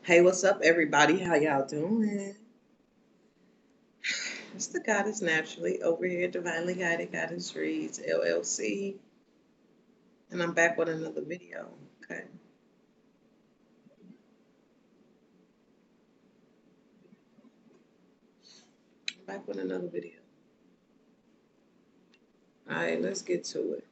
Hey, what's up, everybody? How y'all doing? It's the Goddess Naturally over here, Divinely Guided Goddess Reads LLC, and I'm back with another video. Okay, I'm back with another video. All right, let's get to it.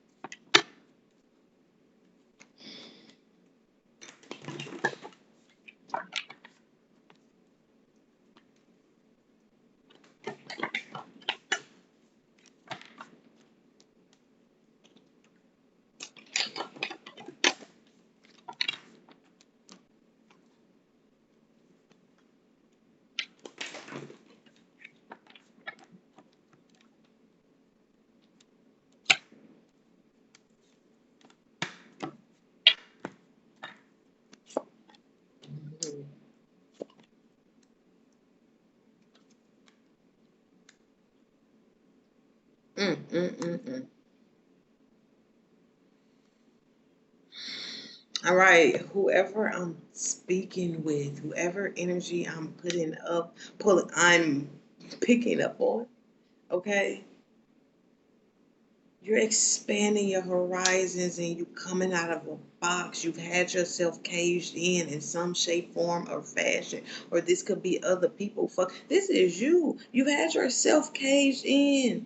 Mm, mm, mm, mm. All right, whoever I'm speaking with, whoever energy I'm putting up, I'm picking up on. Okay, you're expanding your horizons and you coming out of a box. You've had yourself caged in some shape, form, or fashion. Or this could be other people. Fuck, this is you. You've had yourself caged in.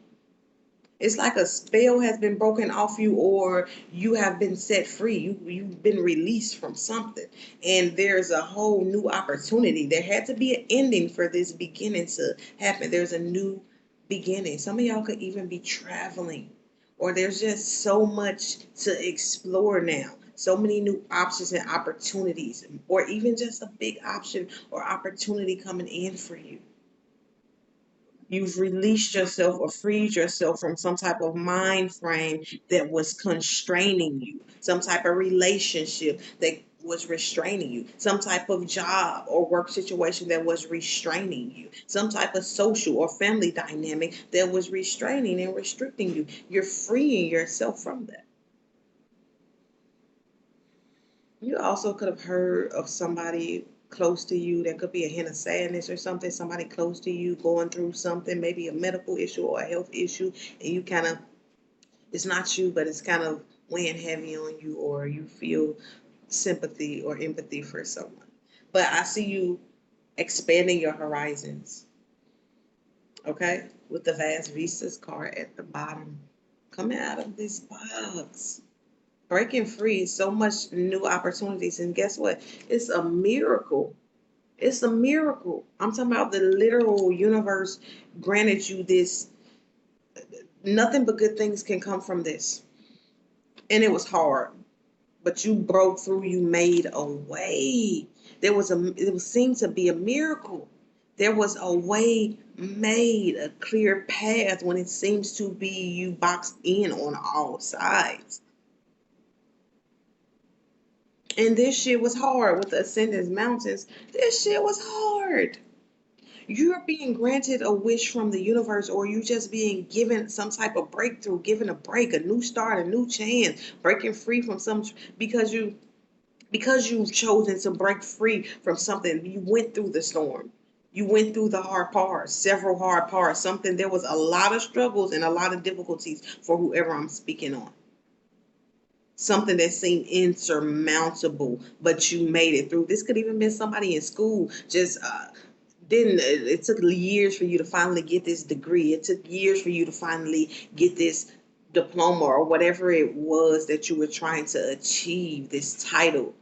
It's like a spell has been broken off you, or you have been set free. You've been released from something, and there's a whole new opportunity. There had to be an ending for this beginning to happen. There's a new beginning. Some of y'all could even be traveling, or there's just so much to explore now. So many new options and opportunities, or even just a big option or opportunity coming in for you. You've released yourself or freed yourself from some type of mind frame that was constraining you, some type of relationship that was restraining you, some type of job or work situation that was restraining you, some type of social or family dynamic that was restraining and restricting you. You're freeing yourself from that. You also could have heard of somebody close to you that could be a hint of sadness or something, somebody close to you going through something, maybe a medical issue or a health issue, and you kind of, it's not you, but it's kind of weighing heavy on you, or you feel sympathy or empathy for someone. But I see you expanding your horizons, okay? With the vast vistas card at the bottom. Coming out of this box. Breaking free, so much new opportunities. And guess what? It's a miracle. It's a miracle. I'm talking about the literal universe granted you this. Nothing but good things can come from this. And it was hard, but you broke through. You made a way. It seemed to be a miracle. There was a way made, a clear path when it seems to be you boxed in on all sides. And this shit was hard with the Ascendance Mountains. This shit was hard. You're being granted a wish from the universe, or you just being given some type of breakthrough, given a break, a new start, a new chance, breaking free from some because you've chosen to break free from something. You went through the storm. You went through the hard parts, several hard parts. Something there was a lot of struggles and a lot of difficulties for whoever I'm speaking on. Something that seemed insurmountable, but you made it through. This could even been somebody in school just didn't it took years for you to finally get this degree. It took years for you to finally get this diploma or whatever it was that you were trying to achieve, this title,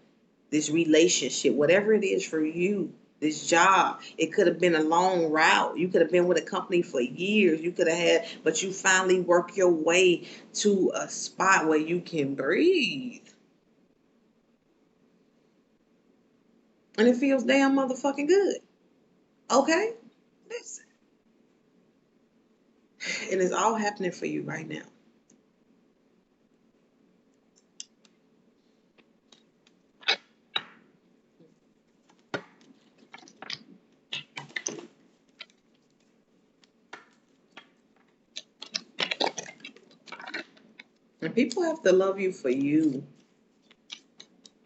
this relationship, whatever it is for you, this job. It could have been a long route. You could have been with a company for years. You could have had, but you finally work your way to a spot where you can breathe. And it feels damn motherfucking good. Okay? Listen. And it's all happening for you right now. And people have to love you for you.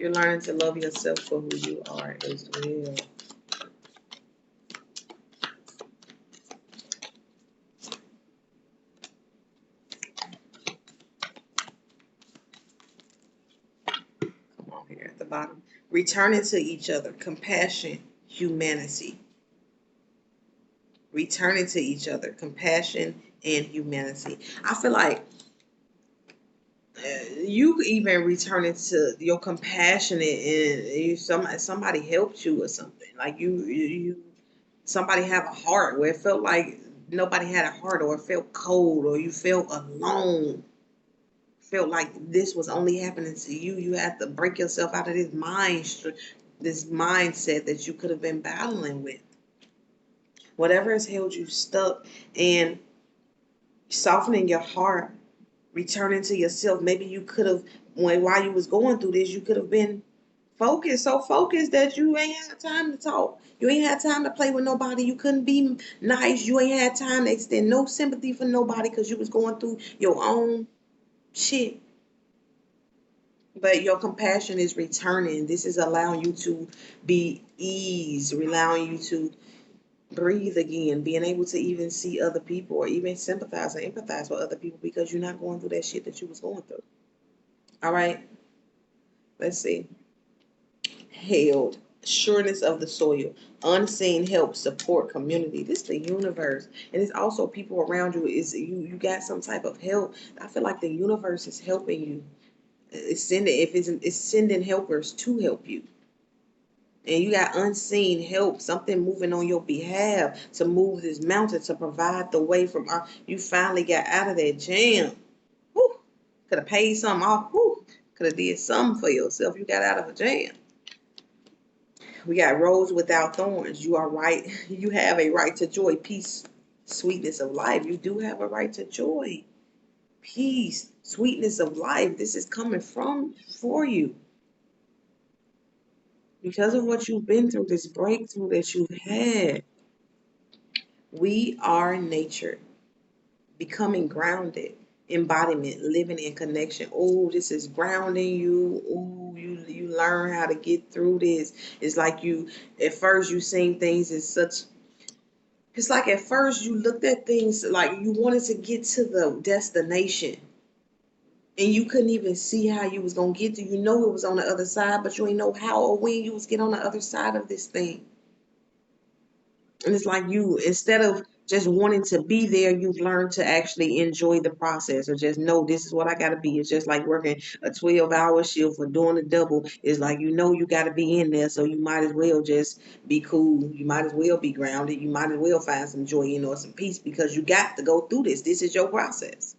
You're learning to love yourself for who you are as well. Come on here at the bottom. Returning to each other, compassion, humanity. Returning to each other, compassion and humanity. I feel like you even returning to your compassionate and somebody helped you or something. Like you somebody have a heart where it felt like nobody had a heart, or it felt cold, or you felt alone, felt like this was only happening to you. You had to break yourself out of this mindset that you could have been battling with. Whatever has held you stuck, and softening your heart, returning to yourself. Maybe you could have, while you was going through this, you could have been focused, so focused that you ain't had time to talk. You ain't had time to play with nobody. You couldn't be nice. You ain't had time to extend no sympathy for nobody because you was going through your own shit. But your compassion is returning. This is allowing you to be ease, allowing you to breathe again, being able to even see other people or even sympathize or empathize with other people because you're not going through that shit that you was going through. All right, let's see. Held, sureness of the soil, unseen help, support, community. This is the universe, and it's also people around you. Is you got some type of help? I feel like the universe is helping you. It's sending it's sending helpers to help you. And you got unseen help, something moving on your behalf to move this mountain, to provide the way from you finally got out of that jam. Whew. Could have paid something off. Whew. Could have did something for yourself. You got out of a jam. We got rose without thorns. You are right. You have a right to joy, peace, sweetness of life. You do have a right to joy, peace, sweetness of life. This is coming from for you because of what you've been through, this breakthrough that you've had. We are nature, becoming grounded, embodiment, living in connection. Oh, this is grounding you. Oh, you learn how to get through this. It's like you at first you seen things as such. It's like at first you looked at things like you wanted to get to the destination, and you couldn't even see how you was gonna get to. You know it was on the other side, but you ain't know how or when you was get on the other side of this thing. And it's like you, instead of just wanting to be there, you've learned to actually enjoy the process or just know this is what I got to be. It's just like working a 12-hour shift or doing a double. It's like you know you got to be in there, so you might as well just be cool. You might as well be grounded. You might as well find some joy in or some peace because you got to go through this. This is your process.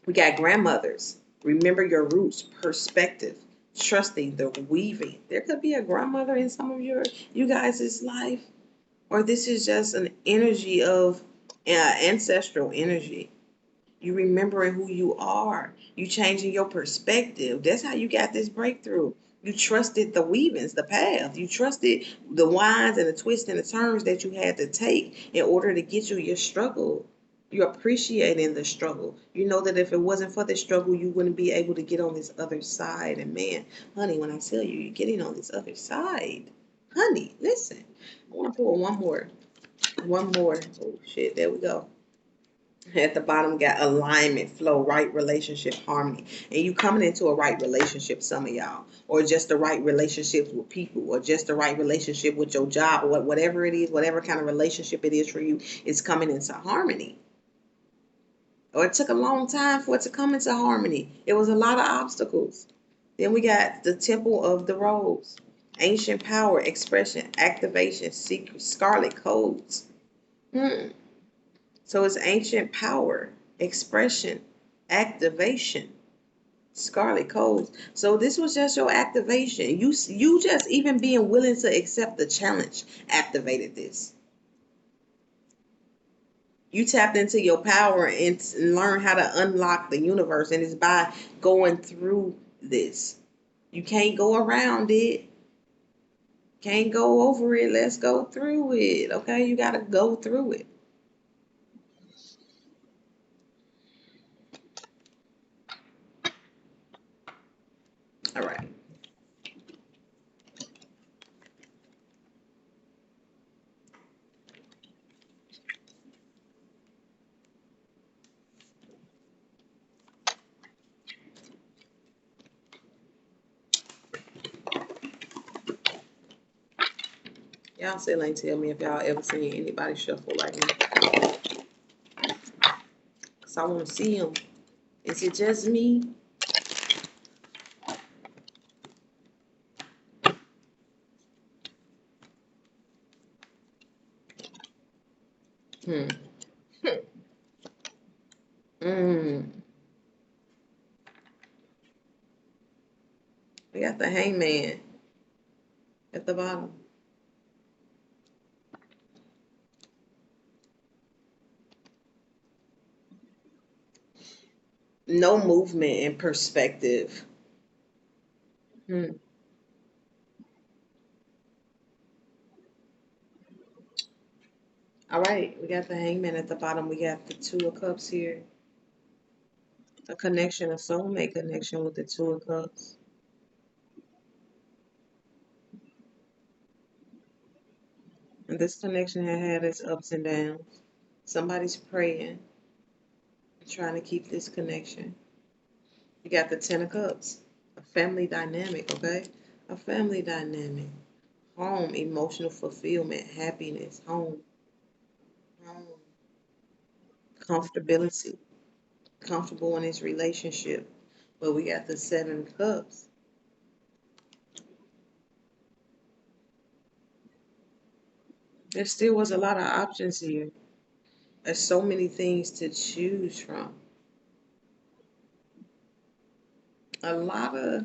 We got grandmothers. Remember your roots, perspective, trusting the weaving. There could be a grandmother in some of you guys' life, or this is just an energy of ancestral energy. You remembering who you are. You changing your perspective. That's how you got this breakthrough. You trusted the weavings, the path. You trusted the winds and the twists and the turns that you had to take in order to get you your struggle. You're appreciating the struggle. You know that if it wasn't for the struggle, you wouldn't be able to get on this other side. And man, honey, when I tell you, you're getting on this other side, honey, listen. I want to pull one more. One more. Oh shit, there we go. At the bottom got alignment, flow, right relationship, harmony. And you coming into a right relationship, some of y'all. Or just the right relationships with people, or just the right relationship with your job, or whatever it is, whatever kind of relationship it is for you, is coming into harmony. Or it took a long time for it to come into harmony. It was a lot of obstacles. Then we got the temple of the rose. Ancient power, expression, activation, secret, scarlet codes. Hmm. So it's ancient power, expression, activation, scarlet codes. So this was just your activation. You just even being willing to accept the challenge activated this. You tapped into your power and learn how to unlock the universe, and it's by going through this. You can't go around it. Can't go over it. Let's go through it. Okay, you got to go through it. All right. Y'all still ain't tell me if y'all ever seen anybody shuffle like me. Cause I want to see them. Is it just me? Hmm. Mm. We got the hangman at the bottom. No movement and perspective. Hmm. All right, we got the hangman at the bottom. We got the two of cups here. A connection, a soulmate connection with the two of cups. And this connection had its ups and downs. Somebody's praying, trying to keep this connection. You got the Ten of Cups, a family dynamic, okay? A family dynamic. Home, emotional fulfillment, happiness, home, comfortability, comfortable in his relationship. But we got the Seven of Cups. There still was a lot of options here. There's so many things to choose from. A lot of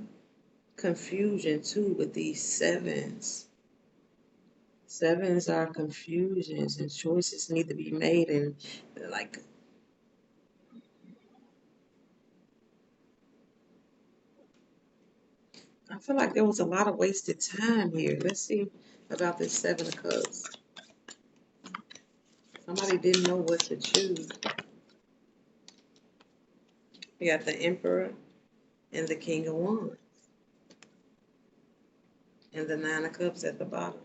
confusion too with these sevens. Sevens are confusions and choices need to be made, and like I feel like there was a lot of wasted time here. Let's see about this Seven of Cups. Somebody didn't know what to choose. We got the Emperor and the King of Wands and the Nine of Cups at the bottom.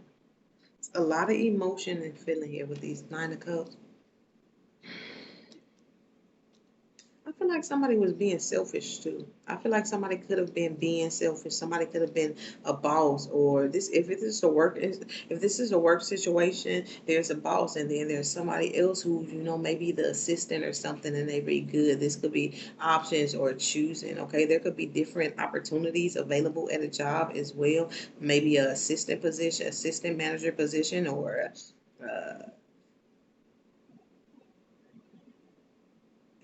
A lot of emotion and feeling here with these Nine of Cups. I feel like somebody was being selfish too. I feel like somebody could have been being selfish. Somebody could have been a boss, or this. If this is a work, if this is a work situation, there's a boss, and then there's somebody else who maybe the assistant or something, and they be good. This could be options or choosing. Okay, there could be different opportunities available at a job as well. Maybe a assistant position, assistant manager position, or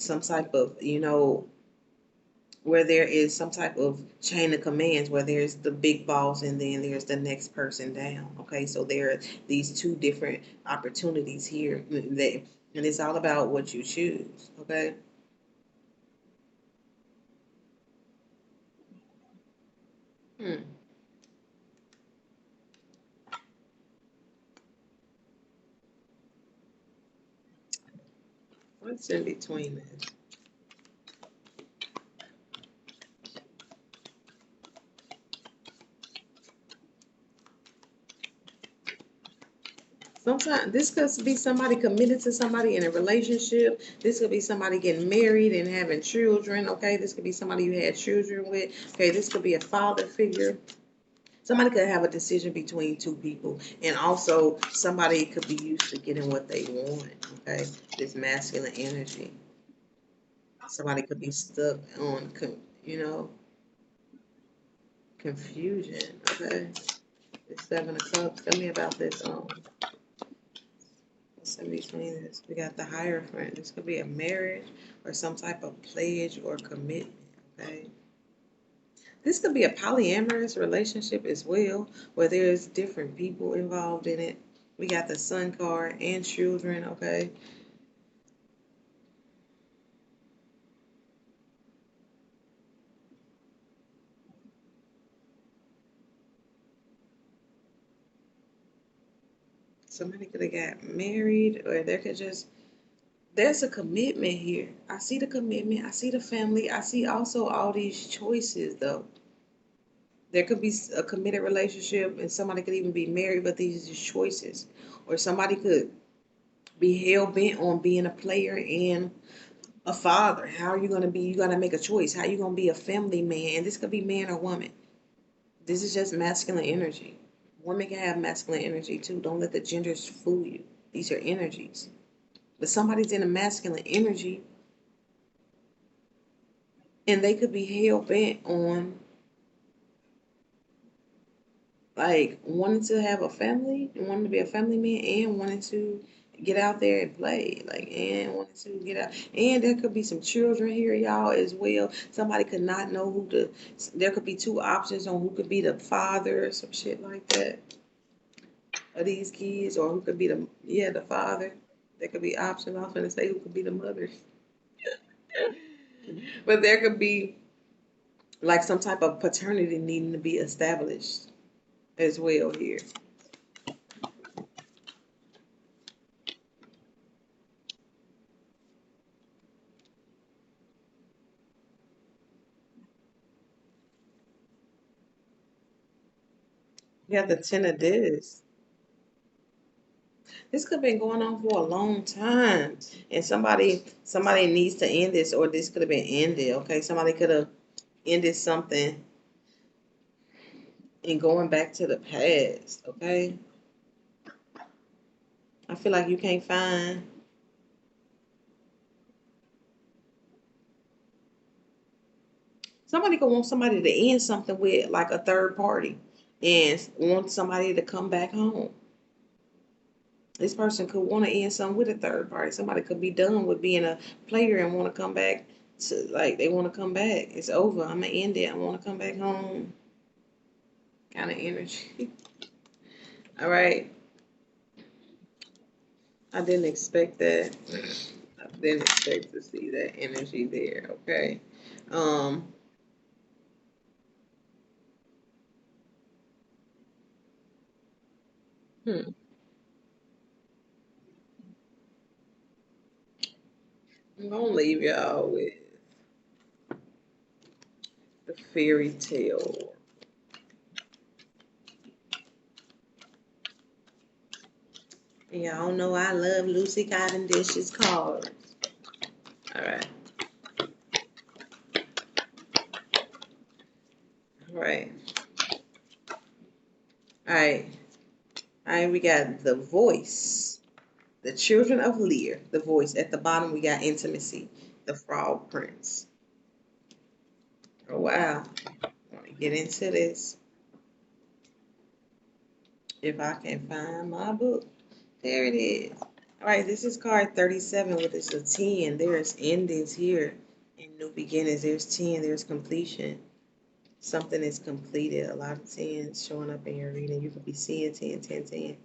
some type of where there is some type of chain of commands where there's the big boss and then there's the next person down. Okay, so there are these two different opportunities here and it's all about what you choose. Okay. Hmm. What's in between this? Sometimes this could be somebody committed to somebody in a relationship. This could be somebody getting married and having children. Okay, this could be somebody you had children with. Okay, this could be a father figure. Somebody could have a decision between two people, and also somebody could be used to getting what they want. Okay, this masculine energy. Somebody could be stuck on, confusion. Okay, this Seven of Cups. Tell me about this. What's in between this? We got the Hierophant. This could be a marriage or some type of pledge or commitment. Okay. This could be a polyamorous relationship as well, where there's different people involved in it. We got the Sun card and children, okay? Somebody could have got married, or there could just, there's a commitment here. I see the commitment, I see the family, I see also all these choices, though. There could be a committed relationship, and somebody could even be married, but these are choices. Or somebody could be hell bent on being a player and a father. How are you going to be? You got to make a choice. How you going to be a family man? And this could be man or woman. This is just masculine energy. Women can have masculine energy too. Don't let the genders fool you. These are energies. But somebody's in a masculine energy and they could be hell bent on like wanting to have a family and wanting to be a family man and wanting to get out there and play like and wanting to get out and there could be some children here y'all as well. Somebody could not know who the there could be two options on who could be the father or some shit like that of these kids or who could be the father. There could be options. I was gonna say who could be the mother. But there could be like some type of paternity needing to be established as well here. You have the ten of this. This could have been going on for a long time, and somebody needs to end this, or this could have been ended. Okay, somebody could have ended something and going back to the past. Okay, I feel like you can't find somebody could want somebody to end something with like a third party, and want somebody to come back home. This person could want to end something with a third party. Somebody could be done with being a player and want to come back to like they want to come back. It's over. I'm gonna end it. I want to come back home. Kind of energy. All right. I didn't expect that. I didn't expect to see that energy there. Okay. Um. Hmm. I'm gonna leave y'all with the fairy tale. Y'all know I love Lucy Cotton Dishes cards. All right. All right. All right. All right. We got the voice. The Children of Lear, the voice. At the bottom, we got intimacy, the Frog Prince. Oh, wow. I want to get into this. If I can find my book. There it is. All right, this is card 37 with it's a 10. There's endings here and new beginnings. There's 10, there's completion. Something is completed. A lot of 10s showing up in your reading. You could be seeing 10, 10, 10,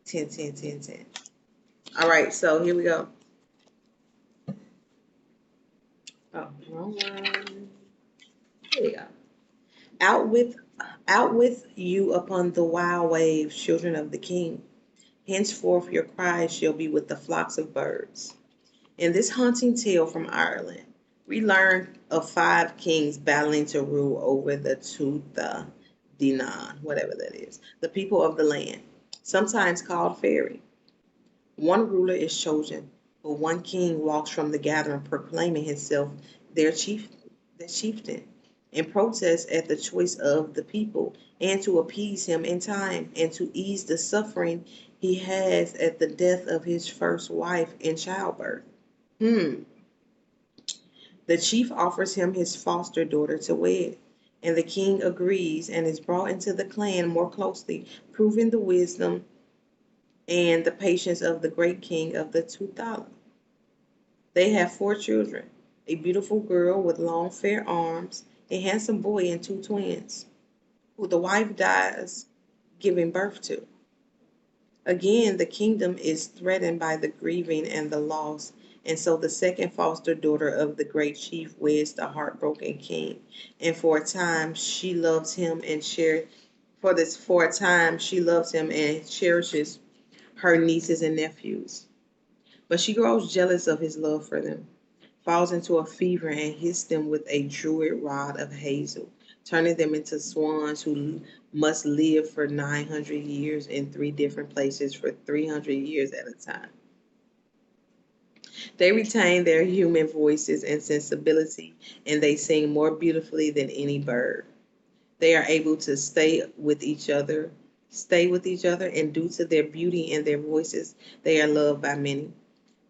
10, 10, 10, 10. All right, so here we go. Oh, wrong one. Here we go. Out with out with you upon the wild waves, children of the king. Henceforth your cries shall be with the flocks of birds. In this haunting tale from Ireland, we learn of five kings battling to rule over the Tuatha De Danann, whatever that is, the people of the land, sometimes called fairy. One ruler is chosen, but one king walks from the gathering proclaiming himself their chief, their chieftain, in protest at the choice of the people, and to appease him in time, and to ease the suffering he has at the death of his first wife in childbirth. Hmm. The chief offers him his foster daughter to wed, and the king agrees and is brought into the clan more closely, proving the wisdom and the patience of the great king of the Tuthala. They have four children, a beautiful girl with long fair arms, a handsome boy, and two twins, who the wife dies giving birth to. Again, the kingdom is threatened by the grieving and the loss, and so the second foster daughter of the great chief weds the heartbroken king. And for a time she loves him and share for a time she loves him and cherishes her nieces and nephews. But she grows jealous of his love for them, falls into a fever and hits them with a druid rod of hazel, turning them into swans who must live for 900 years in three different places for 300 years at a time. They retain their human voices and sensibility, and they sing more beautifully than any bird. They are able to stay with each other stay with each other, and due to their beauty and their voices, they are loved by many.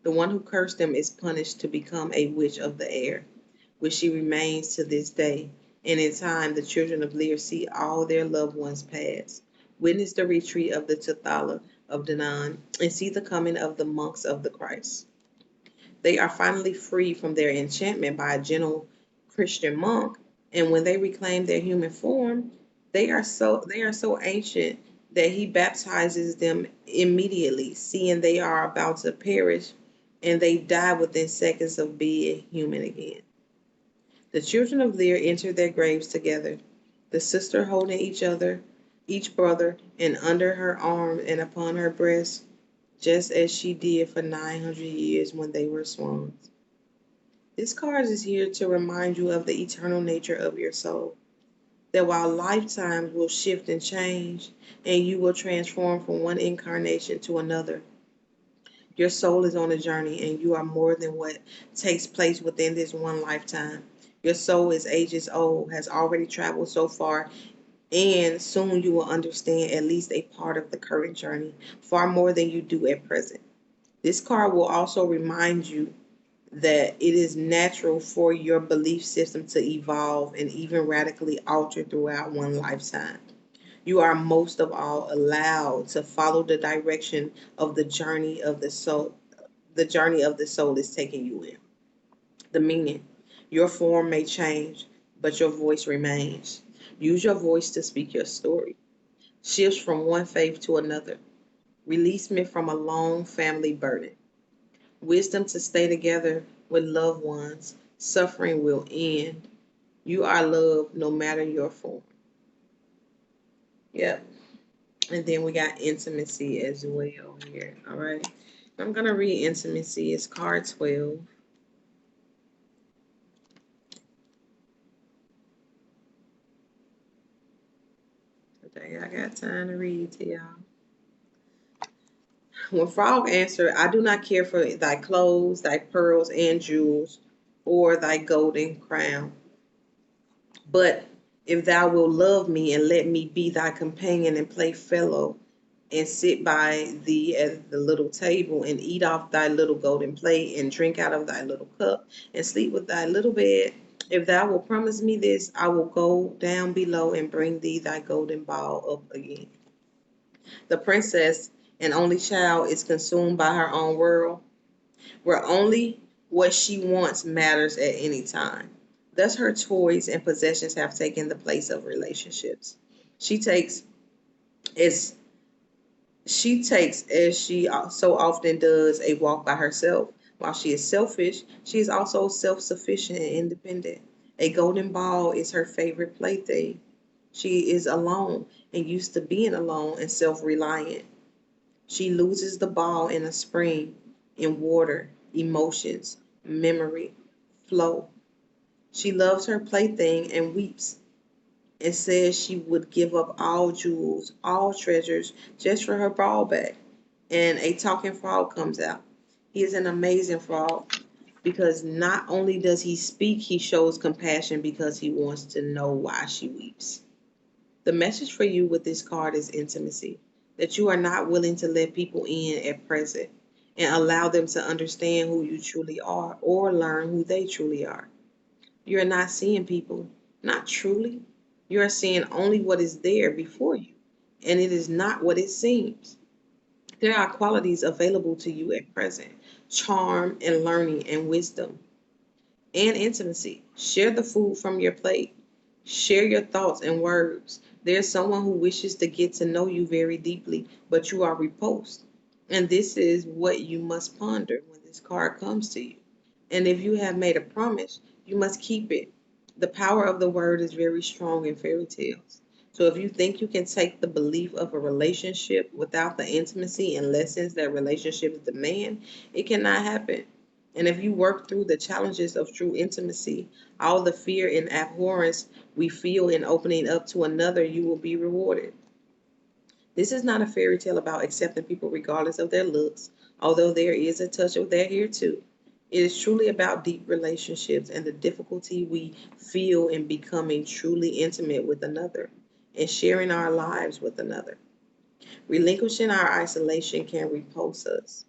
The one who cursed them is punished to become a witch of the air, which she remains to this day. And in time, the children of Lear see all their loved ones pass, witness the retreat of the Tathala of Danaan, and see the coming of the monks of the Christ. They are finally freed from their enchantment by a gentle Christian monk, and when they reclaim their human form, they are so ancient that he baptizes them immediately, seeing they are about to perish, and they die within seconds of being human again. The children of Lear enter their graves together, the sister holding each brother, and under her arm and upon her breast, just as she did for 900 years when they were swans. This card is here to remind you of the eternal nature of your soul. That while lifetimes will shift and change, and you will transform from one incarnation to another, your soul is on a journey and you are more than what takes place within this one lifetime. Your soul is ages old, has already traveled so far, and soon you will understand at least a part of the current journey, far more than you do at present. This card will also remind you that it is natural for your belief system to evolve and even radically alter throughout one lifetime. You are most of all allowed to follow the direction of the journey of the soul is taking you in. The meaning: your form may change, but your voice remains. Use your voice to speak your story. Shifts from one faith to another. Releasement from a long family burden. Wisdom to stay together with loved ones. Suffering will end. You are loved no matter your form. Yep. And then we got intimacy as well here. All right. I'm going to read intimacy. It's card 12. Today I got time to read to y'all. When Frog answered, I do not care for thy clothes, thy pearls and jewels, or thy golden crown. But if thou wilt love me and let me be thy companion and play fellow, and sit by thee at the little table, and eat off thy little golden plate, and drink out of thy little cup, and sleep with thy little bed, if thou wilt promise me this, I will go down below and bring thee thy golden ball up again. The princess, an only child, is consumed by her own world, where only what she wants matters at any time. Thus, her toys and possessions have taken the place of relationships. She takes as as she so often does, a walk by herself. While she is selfish, she is also self-sufficient and independent. A golden ball is her favorite plaything. She is alone and used to being alone and self-reliant. She loses the ball in a spring, in water, emotions, memory, flow. She loves her plaything and weeps and says she would give up all jewels, all treasures, just for her ball back. And a talking frog comes out. He is an amazing frog because not only does he speak, he shows compassion because he wants to know why she weeps. The message for you with this card is intimacy, that you are not willing to let people in at present and allow them to understand who you truly are or learn who they truly are. You are not seeing people, not truly. You are seeing only what is there before you, and it is not what it seems. There are qualities available to you at present: charm and learning and wisdom and intimacy. Share the food from your plate. Share your thoughts and words. There's someone who wishes to get to know you very deeply, but you are repulsed. And this is what you must ponder when this card comes to you. And if you have made a promise, you must keep it. The power of the word is very strong in fairy tales. So if you think you can take the belief of a relationship without the intimacy and lessons that relationships demand, it cannot happen. And if you work through the challenges of true intimacy, all the fear and abhorrence we feel in opening up to another, you will be rewarded. This is not a fairy tale about accepting people regardless of their looks, although there is a touch of that here too. It is truly about deep relationships and the difficulty we feel in becoming truly intimate with another and sharing our lives with another. Relinquishing our isolation can repulse us.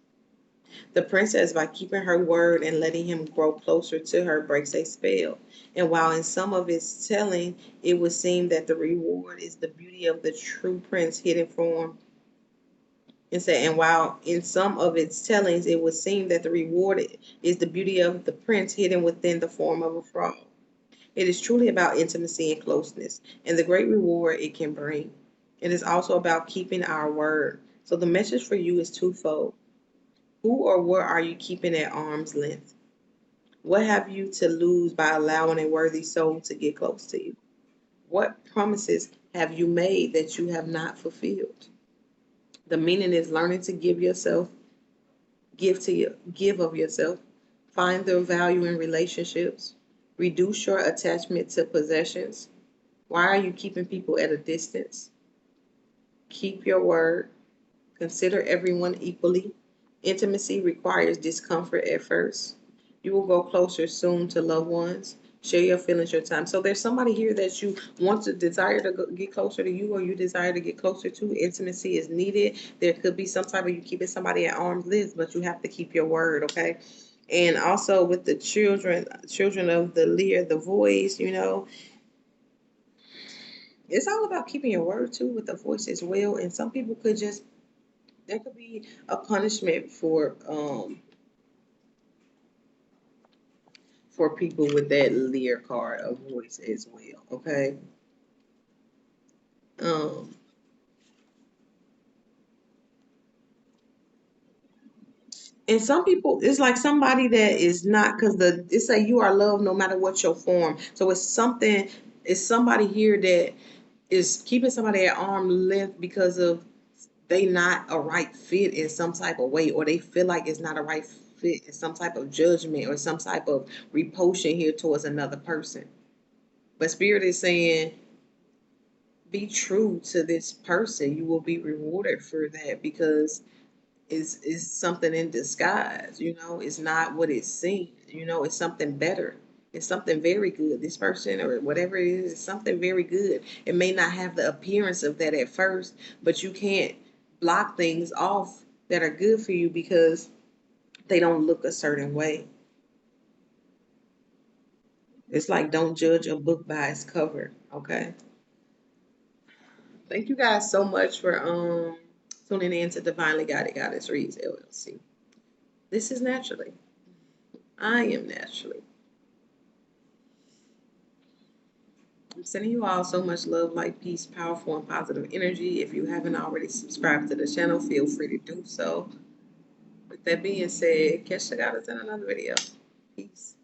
The princess, by keeping her word and letting him grow closer to her, breaks a spell. And while in some of its telling, it would seem that the reward is the beauty of the true prince hidden from. And while in some of its tellings, it would seem that the reward is the beauty of the prince hidden within the form of a frog. It is truly about intimacy and closeness, and the great reward it can bring. It is also about keeping our word. So the message for you is twofold. Who or what are you keeping at arm's length? What have you to lose by allowing a worthy soul to get close to you? What promises have you made that you have not fulfilled? The meaning is learning to give of yourself, find the value in relationships, reduce your attachment to possessions. Why are you keeping people at a distance? Keep your word. Consider everyone equally. Intimacy requires discomfort at first. You will go closer soon to loved ones. Share your feelings, your time. So there's somebody here that you want to desire to get closer to you, or you desire to get closer to. Intimacy is needed. There could be some type of you keeping somebody at arm's length, but you have to keep your word, okay? And also with the children of the Lear, the voice, it's all about keeping your word too with the voice as well. And some people could just there could be a punishment for people with that Lear card of voice as well. Okay. Um and some people it's like somebody that is not because the it say you are loved no matter what your form. So it's somebody here that is keeping somebody at arm length because of they not a right fit in some type of way, or they feel like it's not a right fit in some type of judgment or some type of repulsion here towards another person. But spirit is saying be true to this person. You will be rewarded for that because it's something in disguise, it's not what it seems, it's something better. It's something very good. This person or whatever it is something very good. It may not have the appearance of that at first, but you can't block things off that are good for you because they don't look a certain way. It's like don't judge a book by its cover, okay? Thank you guys so much for tuning in to Divinely Guided Goddess Reads LLC. This is Naturally. I am Naturally. I'm sending you all so much love, light, peace, powerful, and positive energy. If you haven't already subscribed to the channel, feel free to do so. With that being said, catch the goddess in another video. Peace.